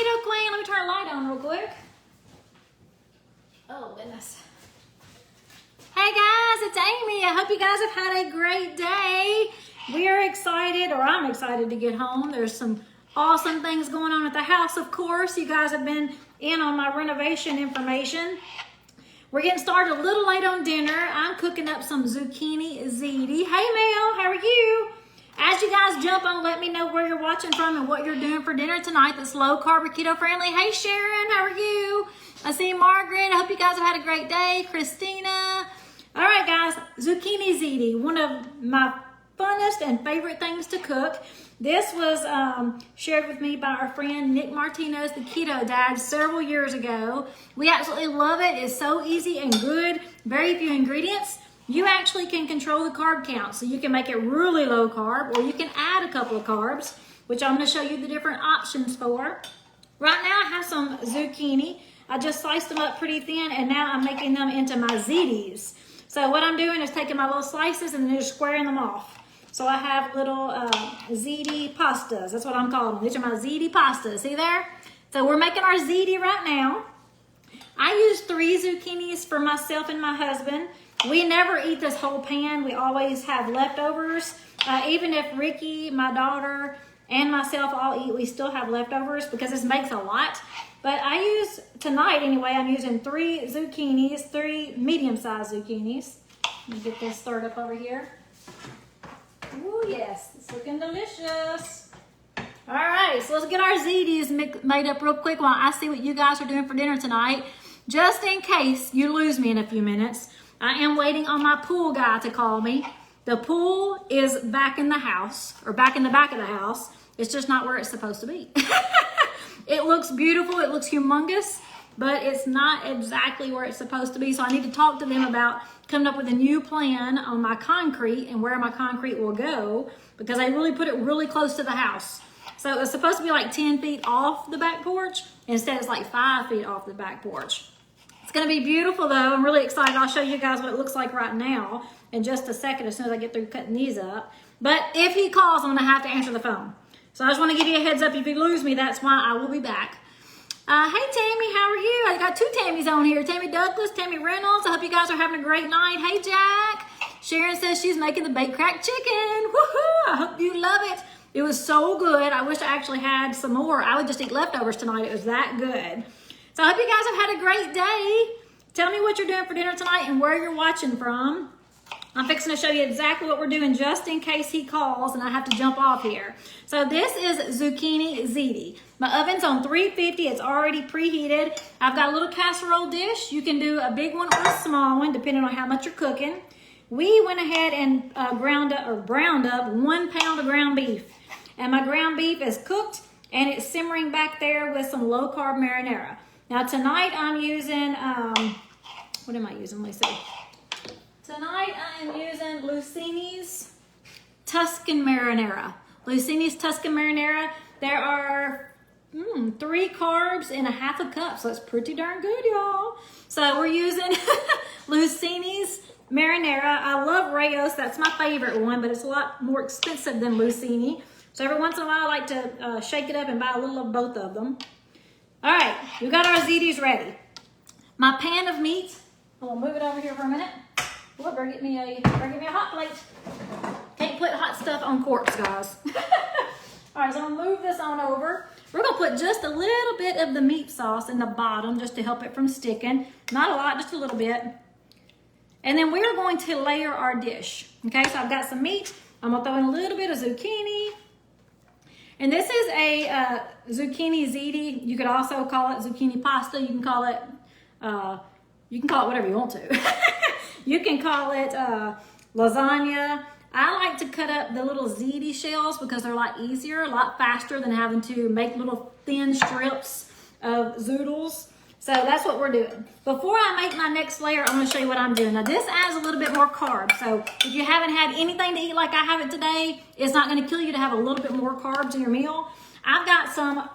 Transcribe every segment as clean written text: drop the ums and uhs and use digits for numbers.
Keto Queen. Let me turn the light on real quick. Oh, goodness. Hey guys, it's Amy. I hope you guys have had a great day. We are excited, or I'm excited to get home. There's some awesome things going on at the house, of course. You guys have been in on my renovation information. We're getting started a little late on dinner. I'm cooking up some zucchini ziti. Hey Mel, how are you? As you guys jump on, let me know where you're watching from and what you're doing for dinner tonight that's low carb or keto friendly. Hey Sharon, how are you? I see Margaret. I hope you guys have had a great day. Christina. All right, guys, zucchini ziti, one of my funnest and favorite things to cook. This was shared with me by our friend Nick Martinez, the Keto Dad, several years ago. We absolutely love it. It's so easy and good. Very few ingredients. You actually can control the carb count, so you can make it really low carb, or you can add a couple of carbs, which I'm going to show you the different options for. Right now, I have some zucchini. I just sliced them up pretty thin, and now I'm making them into my zitis. So what I'm doing is taking my little slices and then just squaring them off. So I have little ziti pastas. That's what I'm calling them. These are my ziti pastas. See there? So we're making our ziti right now. I use 3 zucchinis for myself and my husband. We never eat this whole pan. We always have leftovers. Even if Ricky, my daughter, and myself all eat, we still have leftovers because this makes a lot. But I use, tonight anyway, I'm using 3 zucchinis, 3 medium-sized zucchinis. Let me get this stirred up over here. Ooh, yes, it's looking delicious. All right, so let's get our zitis made up real quick while I see what you guys are doing for dinner tonight. Just in case you lose me in a few minutes, I am waiting on my pool guy to call me. The pool is back in the house, or back in the back of the house. It's just not where it's supposed to be. It looks beautiful, it looks humongous, but it's not exactly where it's supposed to be. So I need to talk to them about coming up with a new plan on my concrete and where my concrete will go, because they really put it really close to the house. So it was supposed to be like 10 feet off the back porch. Instead, it's like 5 feet off the back porch. It's gonna be beautiful though. I'm really excited. I'll show you guys what it looks like right now in just a second as soon as I get through cutting these up. But if he calls, I'm gonna have to answer the phone. So I just want to give you a heads up. If you lose me, that's why I will be back. Hey, Tammy, how are you? I got 2 Tammys on here. Tammy Douglas, Tammy Reynolds. I hope you guys are having a great night. Hey, Jack. Sharon says she's making the baked cracked chicken. Woohoo! I hope you love it. It was so good. I wish I actually had some more. I would just eat leftovers tonight. It was that good. So I hope you guys have had a great day. Tell me what you're doing for dinner tonight and where you're watching from. I'm fixing to show you exactly what we're doing just in case he calls and I have to jump off here. So this is zucchini ziti. My oven's on 350. It's already preheated. I've got a little casserole dish. You can do a big one or a small one depending on how much you're cooking. We went ahead and browned up 1 pound of ground beef. And my ground beef is cooked and it's simmering back there with some low carb marinara. Now tonight I'm using, what am I using? Let me see. Tonight I am using Lucini's Tuscan Marinara. Lucini's Tuscan Marinara. There are 3 carbs in a half a cup, so it's pretty darn good, y'all. So we're using Lucini's Marinara. I love Rayos. That's my favorite one, but it's a lot more expensive than Lucini. So every once in a while I like to shake it up and buy a little of both of them. All right, we've got our zitis ready. My pan of meat, I'm gonna move it over here for a minute. Look, better get me a hot plate. Can't put hot stuff on corks, guys. All right, so I'm gonna move this on over. We're gonna put just a little bit of the meat sauce in the bottom just to help it from sticking. Not a lot, just a little bit. And then we're going to layer our dish. Okay, so I've got some meat. I'm gonna throw in a little bit of zucchini. And this is a zucchini ziti. You could also call it zucchini pasta. You can call it whatever you want to. You can call it lasagna. I like to cut up the little ziti shells because they're a lot easier, a lot faster than having to make little thin strips of zoodles. So that's what we're doing. Before I make my next layer, I'm gonna show you what I'm doing. Now this adds a little bit more carbs. So if you haven't had anything to eat like I have it today, it's not gonna kill you to have a little bit more carbs in your meal. I've got some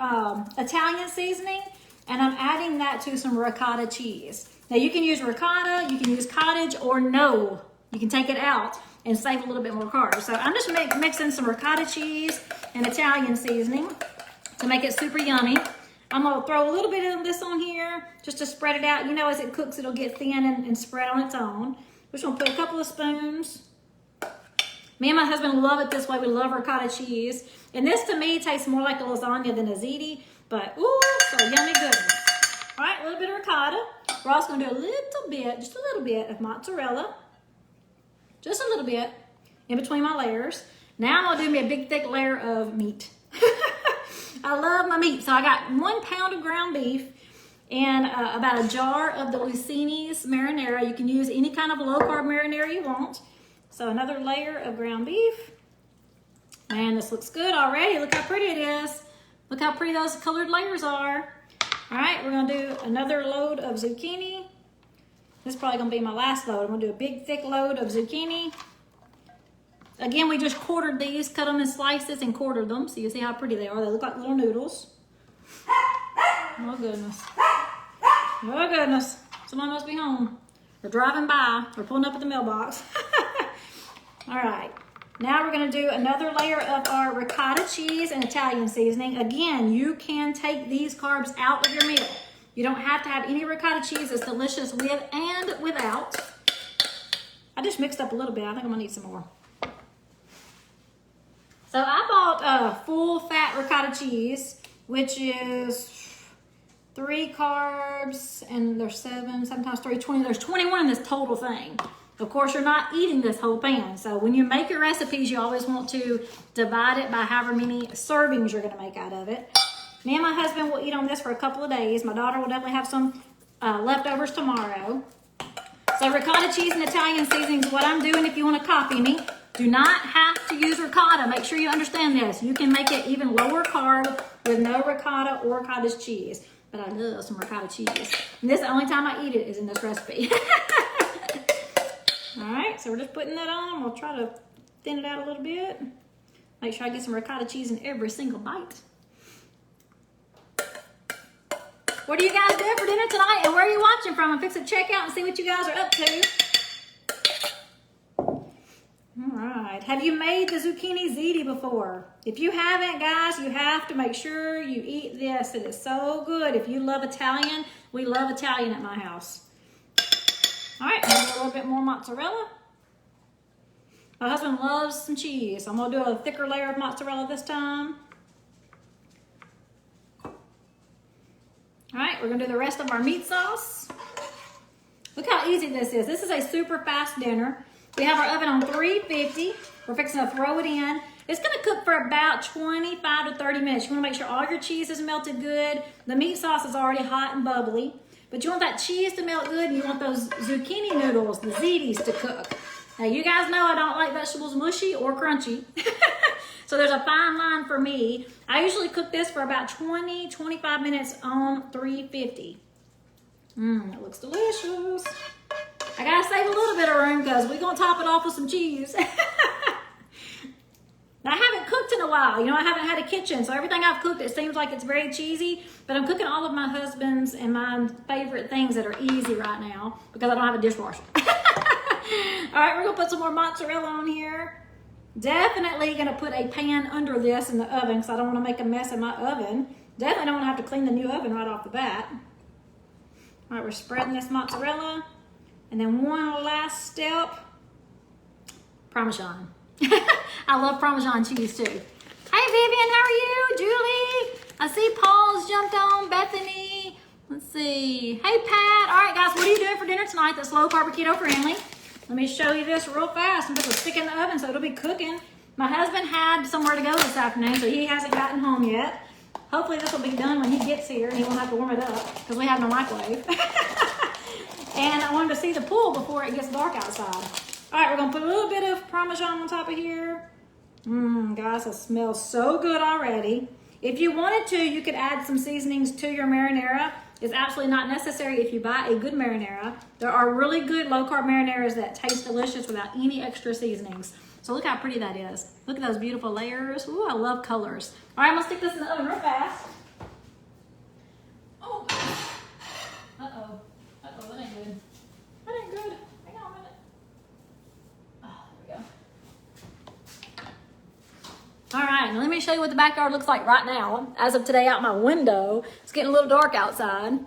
Italian seasoning and I'm adding that to some ricotta cheese. Now you can use ricotta, you can use cottage, or no, you can take it out and save a little bit more carbs. So I'm just mixing some ricotta cheese and Italian seasoning to make it super yummy. I'm gonna throw a little bit of this on here just to spread it out. You know, as it cooks, it'll get thin and spread on its own. We're just gonna put a couple of spoons. Me and my husband love it this way. We love ricotta cheese. And this to me tastes more like a lasagna than a ziti, but ooh, so yummy goodness. All right, a little bit of ricotta. We're also gonna do a little bit, just a little bit of mozzarella. Just a little bit in between my layers. Now I'm gonna do me a big thick layer of meat. I love my meat. So I got 1 pound of ground beef and about a jar of the zucchini's marinara. You can use any kind of low carb marinara you want. So another layer of ground beef. Man, this looks good already. Look how pretty it is. Look how pretty those colored layers are. All right, we're gonna do another load of zucchini. This is probably gonna be my last load. I'm gonna do a big thick load of zucchini. Again, we just quartered these, cut them in slices and quartered them. So you see how pretty they are. They look like little noodles. Oh goodness. Oh goodness. Someone must be home. Or driving by, or pulling up at the mailbox. All right. Now we're gonna do another layer of our ricotta cheese and Italian seasoning. Again, you can take these carbs out of your meal. You don't have to have any ricotta cheese. It's delicious with and without. I just mixed up a little bit. I think I'm gonna need some more. So I bought full fat ricotta cheese, which is 3 carbs, and there's 7, sometimes 3, 20. There's 21 in this total thing. Of course, you're not eating this whole pan. So when you make your recipes, you always want to divide it by however many servings you're gonna make out of it. Me and my husband will eat on this for a couple of days. My daughter will definitely have some leftovers tomorrow. So ricotta cheese and Italian seasoning is what I'm doing if you wanna copy me. Do not have to use ricotta. Make sure you understand this. You can make it even lower carb with no ricotta or cottage cheese. But I love some ricotta cheese. And this, the only time I eat it is in this recipe. All right, so we're just putting that on. We'll try to thin it out a little bit. Make sure I get some ricotta cheese in every single bite. What are you guys doing for dinner tonight? And where are you watching from? I'm fixing to check out and see what you guys are up to. All right, have you made the zucchini ziti before? If you haven't, guys, you have to make sure you eat this. It is so good. If you love Italian, we love Italian at my house. All right, a little bit more mozzarella. My husband loves some cheese. I'm gonna do a thicker layer of mozzarella this time. All right, we're gonna do the rest of our meat sauce. Look how easy this is. This is a super fast dinner. We have our oven on 350. We're fixing to throw it in. It's gonna cook for about 25 to 30 minutes. You wanna make sure all your cheese is melted good. The meat sauce is already hot and bubbly. But you want that cheese to melt good, and you want those zucchini noodles, the zitis, to cook. Now, you guys know I don't like vegetables mushy or crunchy. So there's a fine line for me. I usually cook this for about 20, 25 minutes on 350. It looks delicious. I gotta save a little bit of room because we're gonna top it off with some cheese. Now, I haven't cooked in a while. You know, I haven't had a kitchen, so everything I've cooked, it seems like it's very cheesy, but I'm cooking all of my husband's and my favorite things that are easy right now because I don't have a dishwasher. All right, we're gonna put some more mozzarella on here. Definitely gonna put a pan under this in the oven because I don't wanna make a mess in my oven. Definitely don't wanna have to clean the new oven right off the bat. All right, we're spreading this mozzarella. And then one last step, Parmesan. I love Parmesan cheese too. Hey Vivian, how are you? Julie, I see Paul's jumped on. Bethany, let's see. Hey Pat, all right guys, what are you doing for dinner tonight that's low carb keto friendly? Let me show you this real fast. I'm just gonna stick it in the oven so it'll be cooking. My husband had somewhere to go this afternoon, so he hasn't gotten home yet. Hopefully this will be done when he gets here and he won't have to warm it up because we have no microwave. And I wanted to see the pool before it gets dark outside. All right, we're gonna put a little bit of Parmesan on top of here. Guys, it smells so good already. If you wanted to, you could add some seasonings to your marinara. It's absolutely not necessary if you buy a good marinara. There are really good low-carb marinaras that taste delicious without any extra seasonings. So look how pretty that is. Look at those beautiful layers. Ooh, I love colors. All right, I'm gonna stick this in the oven real fast. Oh, uh-oh. Uh-oh, that ain't good. That ain't good. Hang on a minute. Oh, there we go. All right, now let me show you what the backyard looks like right now. As of today, out my window, it's getting a little dark outside.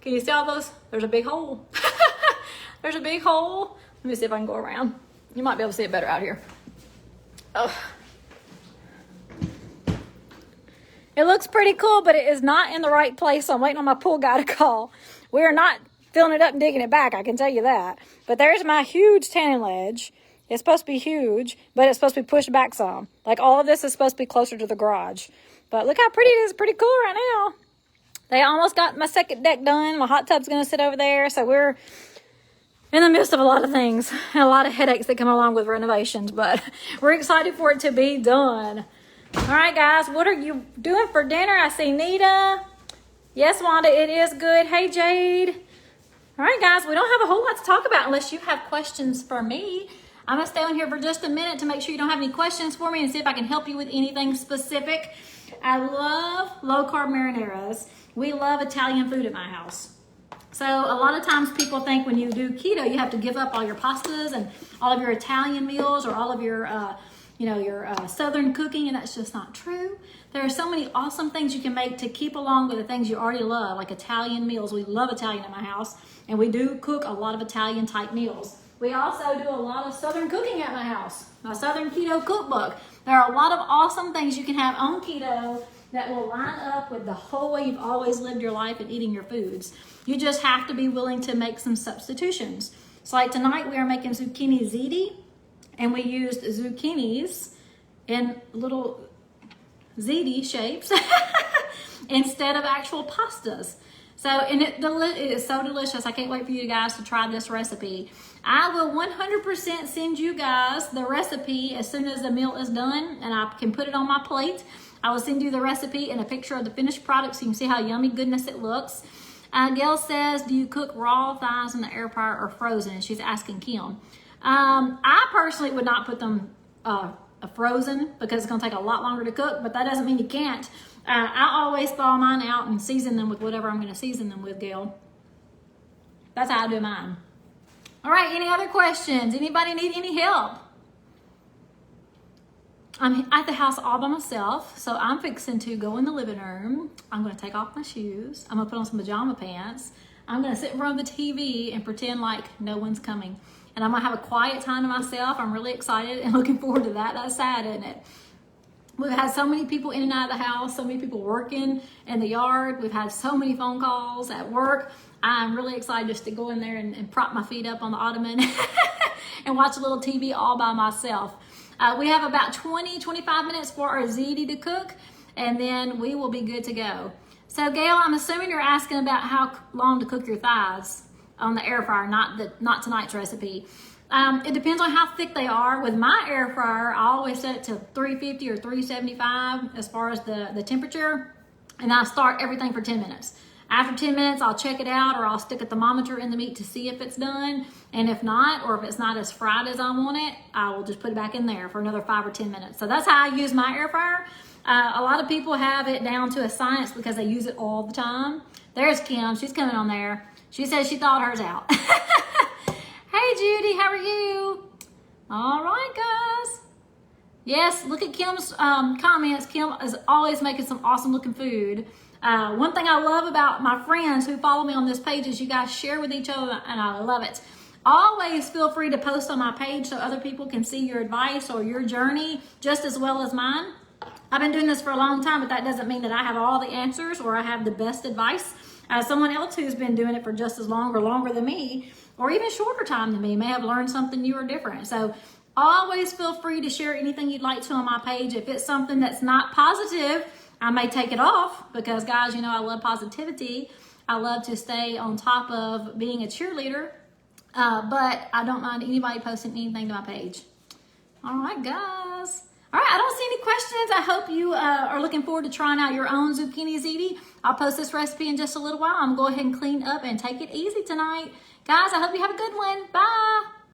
Can you see all those? There's a big hole. There's a big hole. Let me see if I can go around. You might be able to see it better out here. Oh. It looks pretty cool, but it is not in the right place, so I'm waiting on my pool guy to call. We are not filling it up and digging it back, I can tell you that. But there's my huge tanning ledge. It's supposed to be huge, but it's supposed to be pushed back some. Like all of this is supposed to be closer to the garage. But look how pretty it is. Pretty cool right now. They almost got my second deck done. My hot tub's going to sit over there. So we're in the midst of a lot of things and a lot of headaches that come along with renovations. But we're excited for it to be done. All right, guys. What are you doing for dinner? I see Nita. Yes, Wanda, it is good. Hey, Jade. All right, guys. We don't have a whole lot to talk about unless you have questions for me. I'm going to stay on here for just a minute to make sure you don't have any questions for me and see if I can help you with anything specific. I love low-carb marinaras. We love Italian food at my house. So a lot of times people think when you do keto, you have to give up all your pastas and all of your Italian meals or all of your, Southern cooking, and that's just not true. There are so many awesome things you can make to keep along with the things you already love, like Italian meals. We love Italian at my house, and we do cook a lot of Italian-type meals. We also do a lot of Southern cooking at my house, my Southern Keto Cookbook. There are a lot of awesome things you can have on keto that will line up with the whole way you've always lived your life and eating your foods. You just have to be willing to make some substitutions. So like tonight we are making zucchini ziti, and we used zucchinis in little ziti shapes instead of actual pastas. So, and it is so delicious. I can't wait for you guys to try this recipe. I will 100% send you guys the recipe as soon as the meal is done and I can put it on my plate. I will send you the recipe and a picture of the finished product so you can see how yummy goodness it looks. Gail says, do you cook raw thighs in the air fryer or frozen? She's asking Kim. I personally would not put them frozen because it's going to take a lot longer to cook, but that doesn't mean you can't. I always thaw mine out and season them with whatever I'm going to season them with, Gail. That's how I do mine. All right, any other questions? Anybody need any help? I'm at the house all by myself, so I'm fixing to go in the living room. I'm going to take off my shoes. I'm going to put on some pajama pants. I'm going to sit in front of the TV and pretend like no one's coming. And I'm going to have a quiet time to myself. I'm really excited and looking forward to that. That's sad, isn't it? We've had so many people in and out of the house, so many people working in the yard. We've had so many phone calls at work. I'm really excited just to go in there and prop my feet up on the ottoman and watch a little TV all by myself. We have about 20-25 minutes for our ziti to cook, and then we will be good to go. So Gail, I'm assuming you're asking about how long to cook your thighs on the air fryer, not tonight's recipe. It depends on how thick they are. With my air fryer, I always set it to 350 or 375 as far as the temperature, and I start everything for 10 minutes. After 10 minutes, I'll check it out, or I'll stick a thermometer in the meat to see if it's done. And if not, or if it's not as fried as I want it, I will just put it back in there for another 5 or 10 minutes. So that's how I use my air fryer. A lot of people have it down to a science because they use it all the time. There's Kim. She's coming on there. She says she thawed hers out. Hey, Judy. How are you? All right, guys. Yes, look at Kim's comments. Kim is always making some awesome looking food. One thing I love about my friends who follow me on this page is you guys share with each other, and I love it. Always feel free to post on my page so other people can see your advice or your journey just as well as mine. I've been doing this for a long time, but that doesn't mean that I have all the answers or I have the best advice. Someone else who's been doing it for just as long or longer than me, or even shorter time than me, may have learned something new or different. So always feel free to share anything you'd like to on my page. If it's something that's not positive, I may take it off because, guys, you know I love positivity. I love to stay on top of being a cheerleader, but I don't mind anybody posting anything to my page. All right, guys. All right, I don't see any questions. I hope you are looking forward to trying out your own zucchini ziti. I'll post this recipe in just a little while. I'm going to go ahead and clean up and take it easy tonight. Guys, I hope you have a good one. Bye.